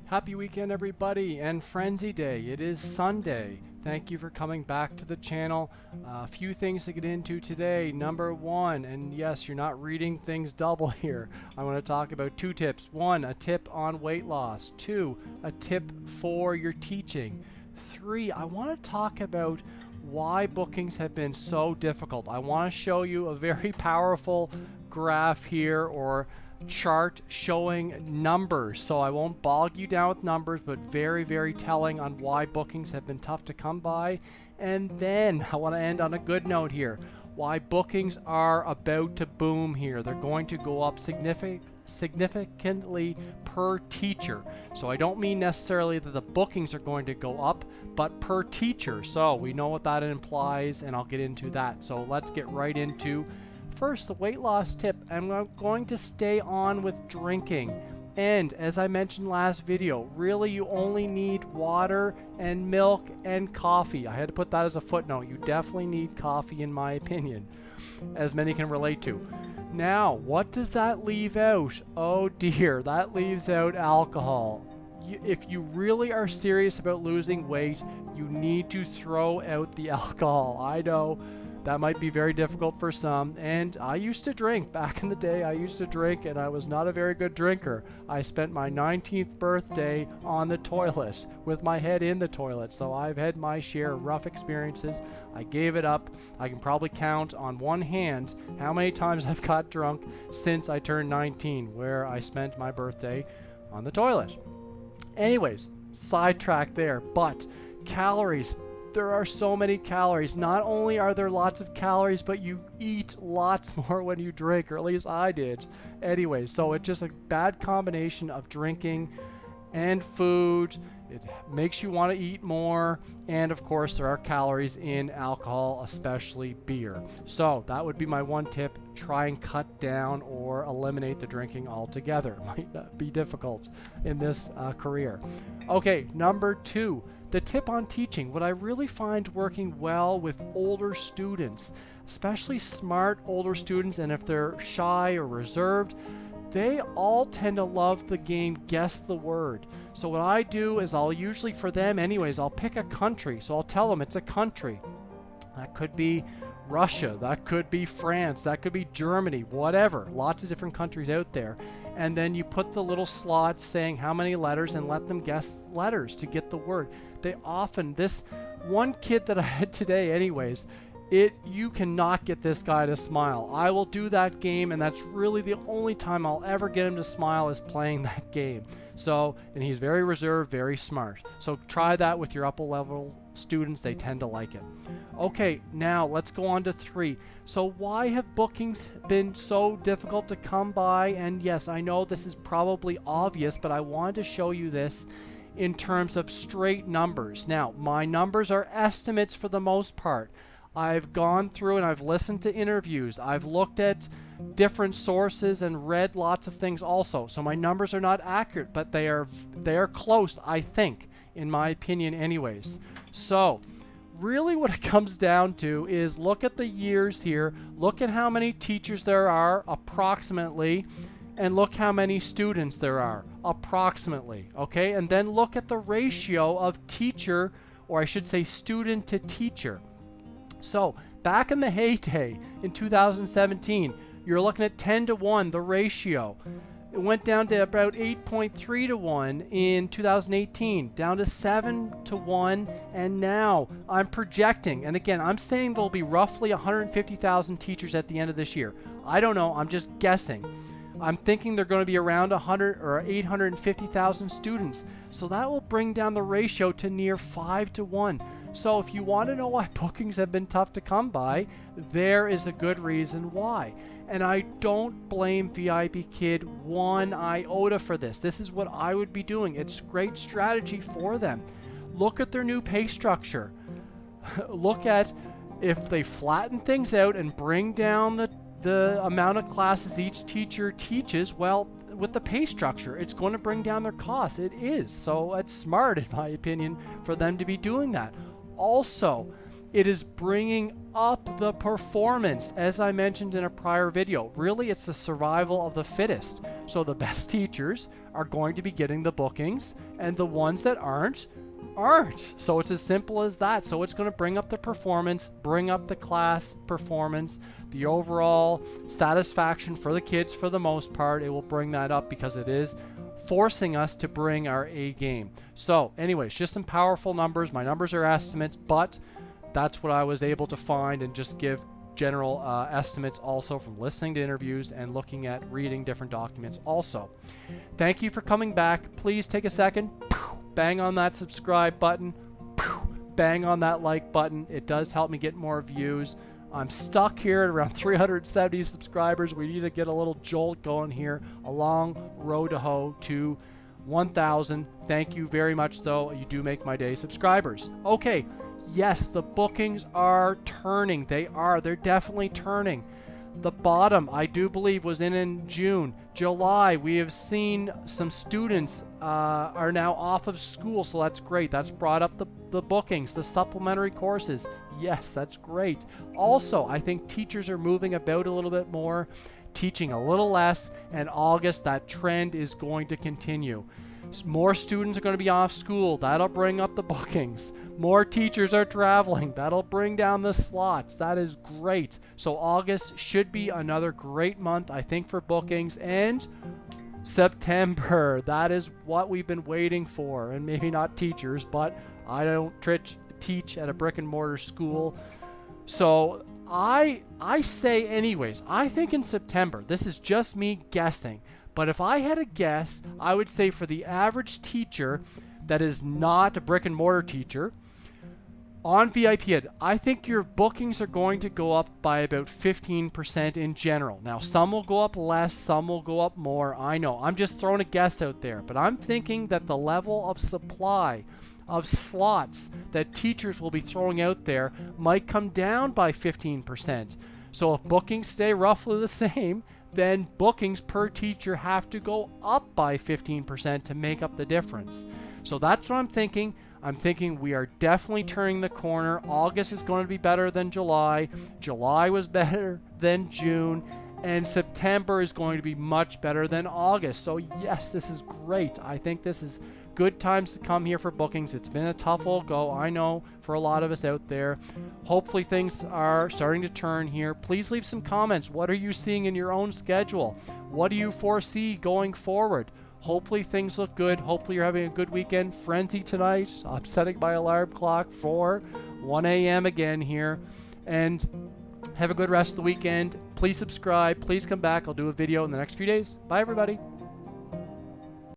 Happy weekend, everybody, and Frenzy Day. It is Sunday. Thank you for coming back to the channel. A few things to get into today. Number one, and yes, you're not reading things double here. I want to talk about two tips. One, a tip on weight loss. Two, a tip for your teaching. Three, I want to talk about why bookings have been so difficult. I want to show you a very powerful graph here, or chart showing numbers, so I won't bog you down with numbers, but very telling on why bookings have been tough to come by. And then I want to end on a good note here, why bookings are about to boom here. They're going to go up significantly per teacher. So I don't mean necessarily that the bookings are going to go up, but per teacher. So we know what that implies, and I'll get into that. So let's get right into first, the weight loss tip. I'm going to stay on with drinking. And as I mentioned last video, really you only need water and milk and coffee. I had to put that as a footnote. You definitely need coffee, in my opinion, as many can relate to. Now, what does that leave out? Oh dear, that leaves out alcohol. If you really are serious about losing weight, you need to throw out the alcohol. I know that might be very difficult for some, and I used to drink. Back in the day, I used to drink, and I was not a very good drinker. I spent my 19th birthday on the toilet, with my head in the toilet, so I've had my share of rough experiences. I gave it up. I can probably count on one hand how many times I've got drunk since I turned 19, where I spent my birthday on the toilet. Anyways, sidetrack there, but calories. There are so many calories. Not only are there lots of calories, but you eat lots more when you drink, or at least I did. Anyway, so it's just a bad combination of drinking and food. It makes you want to eat more, and of course there are calories in alcohol, especially beer. So that would be my one tip. Try and cut down or eliminate the drinking altogether. Might not be difficult in this career. Okay, number two, the tip on teaching. What I really find working well with older students, especially smart older students, and if they're shy or reserved, they all tend to love the game Guess the Word. So what I do is I'll usually, for them anyways, I'll pick a country. So I'll tell them it's a country. That could be Russia, that could be France, that could be Germany, whatever. Lots of different countries out there. And then you put the little slots saying how many letters and let them guess letters to get the word. They often, this one kid that I had today anyways, you cannot get this guy to smile. I will do that game, and that's really the only time I'll ever get him to smile, is playing that game. So, and he's very reserved, very smart. So try that with your upper level students. They tend to like it. Okay, now let's go on to three. So why have bookings been so difficult to come by? And yes, I know this is probably obvious, but I wanted to show you this in terms of straight numbers. Now, my numbers are estimates for the most part. I've gone through and I've listened to interviews. I've looked at different sources and read lots of things also. So my numbers are not accurate, but they are close, I think, in my opinion anyways. So really what it comes down to is look at the years here, look at how many teachers there are approximately, and look how many students there are approximately, okay? And then look at the ratio of teacher, or I should say student to teacher. So back in the heyday in 2017, you're looking at 10 to 1, the ratio. It went down to about 8.3 to 1 in 2018, down to 7 to 1, and now I'm projecting, and again, I'm saying there'll be roughly 150,000 teachers at the end of this year. I don't know, I'm just guessing. I'm thinking they're going to be around 100 or 850,000 students. So that will bring down the ratio to near 5 to 1. So if you want to know why bookings have been tough to come by, there is a good reason why. And I don't blame Vipkid one iota for this. This is what I would be doing. It's great strategy for them. Look at their new pay structure. Look at if they flatten things out and bring down the amount of classes each teacher teaches, well, with the pay structure, it's going to bring down their costs. It is. So it's smart, in my opinion, for them to be doing that. Also, It is bringing up the performance, as I mentioned in a prior video. Really, it's the survival of the fittest. So the best teachers are going to be getting the bookings, and the ones that aren't. So it's as simple as that. So it's going to bring up the performance, bring up the class performance, the overall satisfaction for the kids for the most part. It will bring that up because it is forcing us to bring our A game. So anyways, just some powerful numbers. My numbers are estimates, but that's what I was able to find and just give general estimates also from listening to interviews and looking at reading different documents also. Thank you for coming back. Please take a second, bang on that subscribe button, bang on that like button. It does help me get more views. I'm stuck here at around 370 subscribers. We need to get a little jolt going here, a long road to hoe to 1,000. Thank you very much, though. You do make my day, subscribers. Okay, yes, the bookings are turning. They're definitely turning. The bottom, I do believe, was in June. July, we have seen some students are now off of school, so that's great. That's brought up the bookings, the supplementary courses. Yes, that's great. Also, I think teachers are moving about a little bit more, teaching a little less, and August, that trend is going to continue. More students are going to be off school. That'll bring up the bookings. More teachers are traveling. That'll bring down the slots. That is great. So August should be another great month, I think, for bookings. And September, that is what we've been waiting for. And maybe not teachers, but I don't teach at a brick and mortar school. So I say anyways, I think in September, this is just me guessing, but if I had a guess, I would say for the average teacher that is not a brick and mortar teacher, on Vipkid, I think your bookings are going to go up by about 15% in general. Now, some will go up less, some will go up more. I know, I'm just throwing a guess out there, but I'm thinking that the level of supply of slots that teachers will be throwing out there might come down by 15%. So if bookings stay roughly the same, then bookings per teacher have to go up by 15% to make up the difference. So that's what I'm thinking. I'm thinking we are definitely turning the corner. August is going to be better than July. July was better than June. And September is going to be much better than August. So yes, this is great. I think this is good times to come here for bookings. It's been a tough old go, I know, for a lot of us out there. Hopefully things are starting to turn here. Please leave some comments. What are you seeing in your own schedule? What do you foresee going forward? Hopefully things look good. Hopefully you're having a good weekend. Frenzy tonight. I'm setting my alarm clock for 1 a.m. again here. And have a good rest of the weekend. Please subscribe. Please come back. I'll do a video in the next few days. Bye, everybody.